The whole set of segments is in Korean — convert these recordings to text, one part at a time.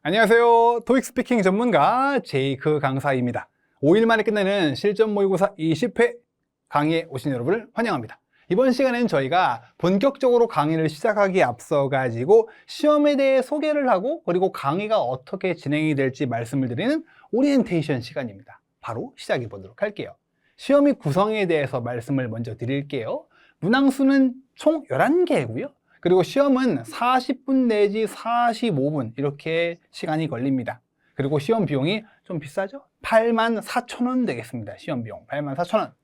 안녕하세요. 토익 스피킹 전문가 제이크 강사입니다. 5일 만에 끝내는 실전 모의고사 20회 강의에 오신 여러분을 환영합니다. 이번 시간에는 저희가 본격적으로 강의를 시작하기에 앞서 가지고 시험에 대해 소개를 하고 그리고 강의가 어떻게 진행이 될지 말씀을 드리는 오리엔테이션 시간입니다. 바로 시작해 보도록 할게요. 시험의 구성에 대해서 말씀을 먼저 드릴게요. 문항수는 총 11개고요. 그리고 시험은 40분 내지 45분 이렇게 시간이 걸립니다. 그리고 시험 비용이 좀 비싸죠? 84,000원 되겠습니다. 시험 비용 84,000원.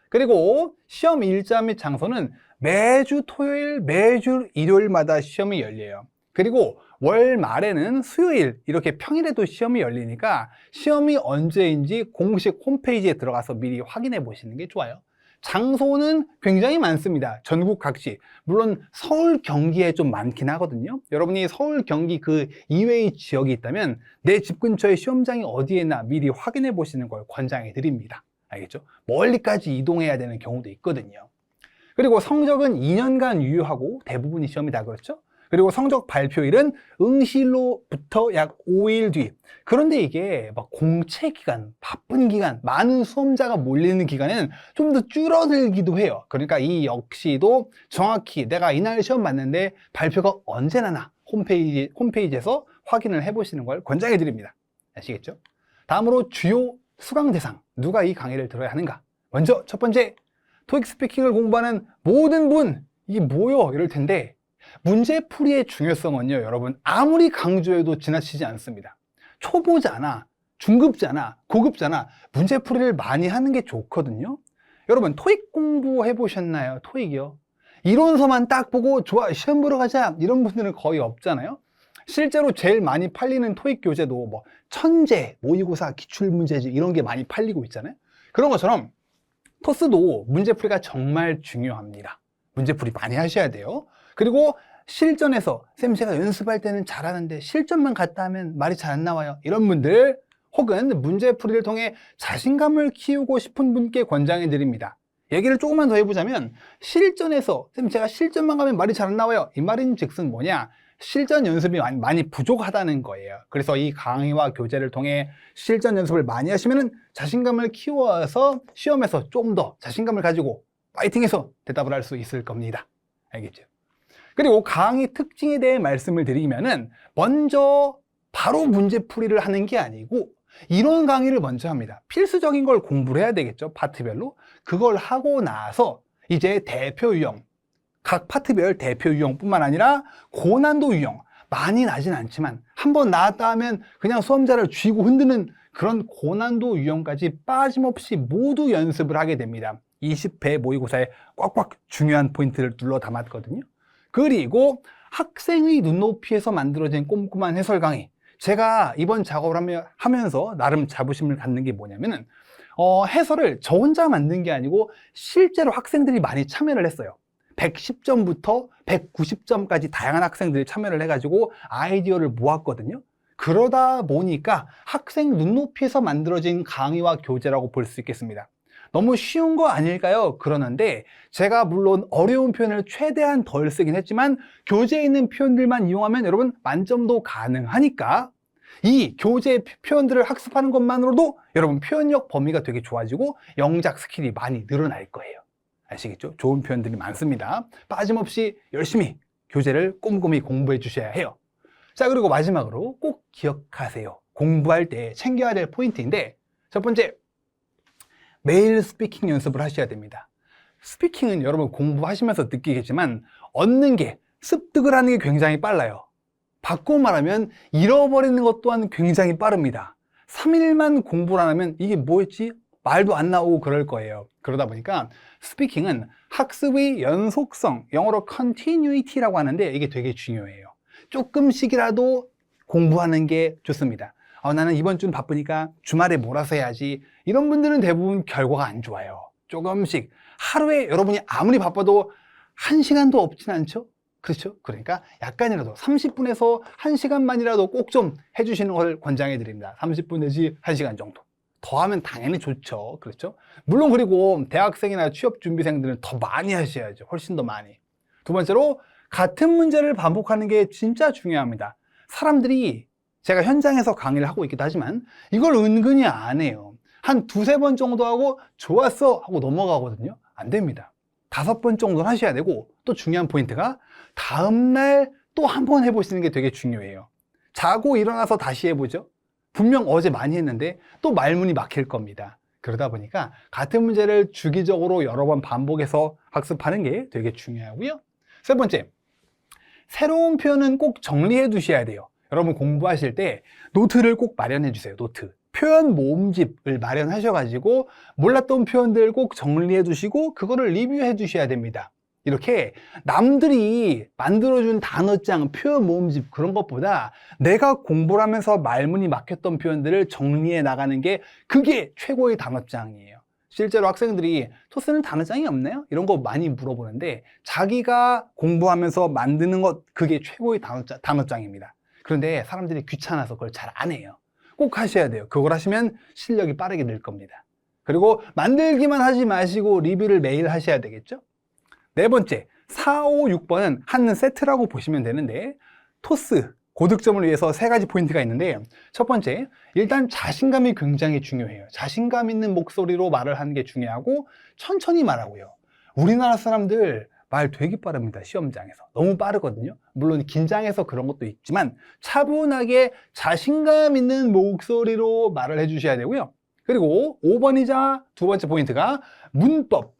그리고 시험 일자 및 장소는 매주 토요일, 매주 일요일마다 시험이 열려요. 그리고 월 말에는 수요일, 이렇게 평일에도 시험이 열리니까 시험이 언제인지 공식 홈페이지에 들어가서 미리 확인해 보시는 게 좋아요. 장소는 굉장히 많습니다. 전국 각지. 물론 서울, 경기에 좀 많긴 하거든요. 여러분이 서울, 경기 그 이외의 지역이 있다면 내 집 근처에 시험장이 어디에 있나 미리 확인해 보시는 걸 권장해 드립니다. 알겠죠? 멀리까지 이동해야 되는 경우도 있거든요. 그리고 성적은 2년간 유효하고 대부분이 시험이 다 그렇죠? 그리고 성적 발표일은 응시로부터 약 5일 뒤. 그런데 이게 막 공채 기간, 바쁜 기간, 많은 수험자가 몰리는 기간에는 좀 더 줄어들기도 해요. 그러니까 이 역시도 정확히 내가 이날 시험 봤는데 발표가 언제 나나 홈페이지에서 확인을 해보시는 걸 권장해 드립니다. 아시겠죠? 다음으로 주요 수강 대상, 누가 이 강의를 들어야 하는가? 먼저 첫 번째, 토익 스피킹을 공부하는 모든 분, 이게 뭐요? 이럴 텐데 문제풀이의 중요성은요, 여러분 아무리 강조해도 지나치지 않습니다. 초보자나 중급자나 고급자나 문제풀이를 많이 하는 게 좋거든요. 여러분 토익 공부해 보셨나요? 토익이요? 이론서만 딱 보고 좋아 시험 보러 가자 이런 분들은 거의 없잖아요. 실제로 제일 많이 팔리는 토익 교재도 뭐 천재, 모의고사, 기출문제집 이런 게 많이 팔리고 있잖아요. 그런 것처럼 토스도 문제풀이가 정말 중요합니다. 문제풀이 많이 하셔야 돼요. 그리고 실전에서 쌤 제가 연습할 때는 잘하는데 실전만 갔다 하면 말이 잘 안 나와요. 이런 분들 혹은 문제풀이를 통해 자신감을 키우고 싶은 분께 권장해 드립니다. 얘기를 조금만 더 해보자면 실전에서 쌤 제가 실전만 가면 말이 잘 안 나와요. 이 말인 즉슨 뭐냐? 실전 연습이 많이 부족하다는 거예요. 그래서 이 강의와 교재를 통해 실전 연습을 많이 하시면 자신감을 키워서 시험에서 좀 더 자신감을 가지고 파이팅해서 대답을 할 수 있을 겁니다. 알겠죠? 그리고 강의 특징에 대해 말씀을 드리면은 먼저 바로 문제풀이를 하는 게 아니고 이론 강의를 먼저 합니다. 필수적인 걸 공부를 해야 되겠죠. 파트별로. 그걸 하고 나서 이제 대표 유형, 각 파트별 대표 유형뿐만 아니라 고난도 유형, 많이 나진 않지만 한번 나왔다 하면 그냥 수험자를 쥐고 흔드는 그런 고난도 유형까지 빠짐없이 모두 연습을 하게 됩니다. 20회 모의고사에 꽉꽉 중요한 포인트를 눌러 담았거든요. 그리고 학생의 눈높이에서 만들어진 꼼꼼한 해설 강의. 제가 이번 작업을 하면서 나름 자부심을 갖는 게 뭐냐면은 해설을 저 혼자 만든 게 아니고 실제로 학생들이 많이 참여를 했어요. 110점부터 190점까지 다양한 학생들이 참여를 해가지고 아이디어를 모았거든요. 그러다 보니까 학생 눈높이에서 만들어진 강의와 교재라고 볼 수 있겠습니다. 너무 쉬운 거 아닐까요? 그러는데 제가 물론 어려운 표현을 최대한 덜 쓰긴 했지만 교재에 있는 표현들만 이용하면 여러분 만점도 가능하니까 이 교재 표현들을 학습하는 것만으로도 여러분 표현력 범위가 되게 좋아지고 영작 스킬이 많이 늘어날 거예요. 아시겠죠? 좋은 표현들이 많습니다. 빠짐없이 열심히 교재를 꼼꼼히 공부해 주셔야 해요. 자, 그리고 마지막으로 꼭 기억하세요. 공부할 때 챙겨야 될 포인트인데 첫 번째, 매일 스피킹 연습을 하셔야 됩니다. 스피킹은 여러분 공부하시면서 느끼겠지만 얻는 게, 습득을 하는 게 굉장히 빨라요. 바꿔 말하면 잃어버리는 것 또한 굉장히 빠릅니다. 3일만 공부를 안 하면 이게 뭐였지? 말도 안 나오고 그럴 거예요. 그러다 보니까 스피킹은 학습의 연속성, 영어로 continuity라고 하는데 이게 되게 중요해요. 조금씩이라도 공부하는 게 좋습니다. 나는 이번 주는 바쁘니까 주말에 몰아서 해야지. 이런 분들은 대부분 결과가 안 좋아요. 조금씩. 하루에 여러분이 아무리 바빠도 1시간도 없진 않죠? 그렇죠? 그러니까 약간이라도 30분에서 1시간만이라도 꼭 좀 해주시는 걸 권장해 드립니다. 30분 내지 1시간 정도. 더하면 당연히 좋죠. 그렇죠? 물론 그리고 대학생이나 취업준비생들은 더 많이 하셔야죠. 훨씬 더 많이. 두 번째로 같은 문제를 반복하는 게 진짜 중요합니다. 사람들이 제가 현장에서 강의를 하고 있기도 하지만 이걸 은근히 안 해요. 한 두세 번 정도 하고 좋았어 하고 넘어가거든요. 안 됩니다. 5번 정도는 하셔야 되고, 또 중요한 포인트가 다음날 또 한 번 해보시는 게 되게 중요해요. 자고 일어나서 다시 해보죠. 분명 어제 많이 했는데 또 말문이 막힐 겁니다. 그러다 보니까 같은 문제를 주기적으로 여러 번 반복해서 학습하는 게 되게 중요하고요. 세 번째, 새로운 표현은 꼭 정리해 두셔야 돼요. 여러분 공부하실 때 노트를 꼭 마련해 주세요. 노트. 표현 모음집을 마련하셔가지고 몰랐던 표현들 꼭 정리해 두시고 그거를 리뷰해 두셔야 됩니다. 이렇게 남들이 만들어준 단어장, 표현 모음집 그런 것보다 내가 공부를 하면서 말문이 막혔던 표현들을 정리해 나가는 게 그게 최고의 단어장이에요. 실제로 학생들이 토스는 단어장이 없나요? 이런 거 많이 물어보는데 자기가 공부하면서 만드는 것 그게 최고의 단어장입니다. 그런데 사람들이 귀찮아서 그걸 잘 안 해요. 꼭 하셔야 돼요. 그걸 하시면 실력이 빠르게 늘 겁니다. 그리고 만들기만 하지 마시고 리뷰를 매일 하셔야 되겠죠? 네 번째, 4, 5, 6번은 한 세트라고 보시면 되는데 토스, 고득점을 위해서 3가지 포인트가 있는데 첫 번째, 일단 자신감이 굉장히 중요해요. 자신감 있는 목소리로 말을 하는 게 중요하고 천천히 말하고요. 우리나라 사람들 말 되게 빠릅니다. 시험장에서. 너무 빠르거든요. 물론 긴장해서 그런 것도 있지만 차분하게 자신감 있는 목소리로 말을 해주셔야 되고요. 그리고 5번이자 두 번째 포인트가 문법.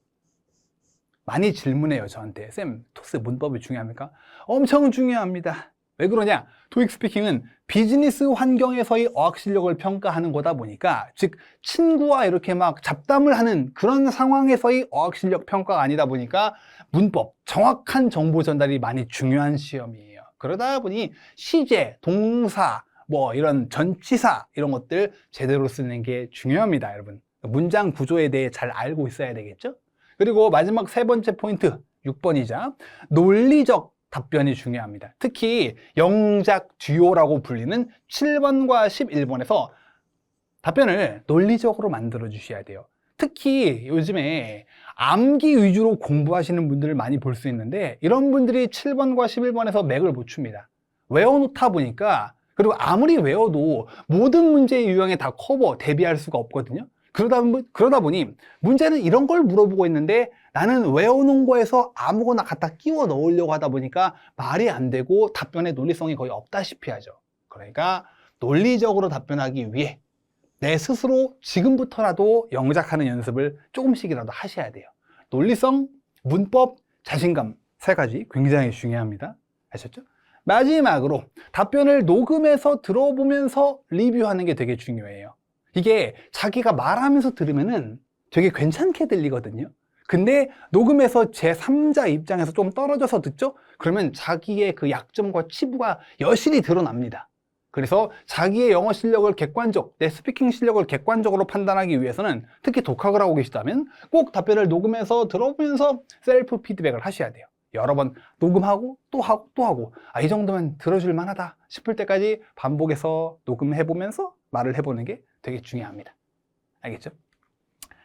많이 질문해요, 저한테. 쌤, 토스 문법이 중요합니까? 엄청 중요합니다. 왜 그러냐? 토익 스피킹은 비즈니스 환경에서의 어학 실력을 평가하는 거다 보니까, 즉 친구와 이렇게 막 잡담을 하는 그런 상황에서의 어학 실력 평가가 아니다 보니까 문법, 정확한 정보 전달이 많이 중요한 시험이에요. 그러다 보니 시제, 동사, 뭐 이런 전치사 이런 것들 제대로 쓰는 게 중요합니다, 여러분. 문장 구조에 대해 잘 알고 있어야 되겠죠? 그리고 마지막 세 번째 포인트, 6번이자 논리적 답변이 중요합니다. 특히 영작 듀오라고 불리는 7번과 11번에서 답변을 논리적으로 만들어 주셔야 돼요. 특히 요즘에 암기 위주로 공부하시는 분들을 많이 볼 수 있는데 이런 분들이 7번과 11번에서 맥을 못 춥니다. 외워놓다 보니까, 그리고 아무리 외워도 모든 문제의 유형에 다 커버, 대비할 수가 없거든요. 그러다 보니 문제는 이런 걸 물어보고 있는데 나는 외워놓은 거에서 아무거나 갖다 끼워 넣으려고 하다 보니까 말이 안 되고 답변의 논리성이 거의 없다시피 하죠. 그러니까 논리적으로 답변하기 위해 내 스스로 지금부터라도 영작하는 연습을 조금씩이라도 하셔야 돼요. 논리성, 문법, 자신감 3가지 굉장히 중요합니다. 아셨죠? 마지막으로 답변을 녹음해서 들어보면서 리뷰하는 게 되게 중요해요. 이게 자기가 말하면서 들으면은 되게 괜찮게 들리거든요. 근데 녹음해서 제3자 입장에서 좀 떨어져서 듣죠? 그러면 자기의 그 약점과 치부가 여실히 드러납니다. 그래서 자기의 영어 실력을 내 스피킹 실력을 객관적으로 판단하기 위해서는, 특히 독학을 하고 계시다면 꼭 답변을 녹음해서 들어보면서 셀프 피드백을 하셔야 돼요. 여러 번 녹음하고 또 하고 또 하고, 이 정도면 들어줄 만하다 싶을 때까지 반복해서 녹음해보면서 말을 해보는 게 되게 중요합니다. 알겠죠?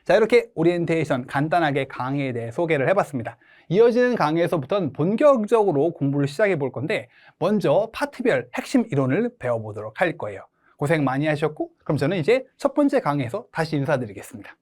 자, 이렇게 오리엔테이션 간단하게 강의에 대해 소개를 해봤습니다. 이어지는 강의에서부터는 본격적으로 공부를 시작해 볼 건데 먼저 파트별 핵심 이론을 배워보도록 할 거예요. 고생 많이 하셨고, 그럼 저는 이제 첫 번째 강의에서 다시 인사드리겠습니다.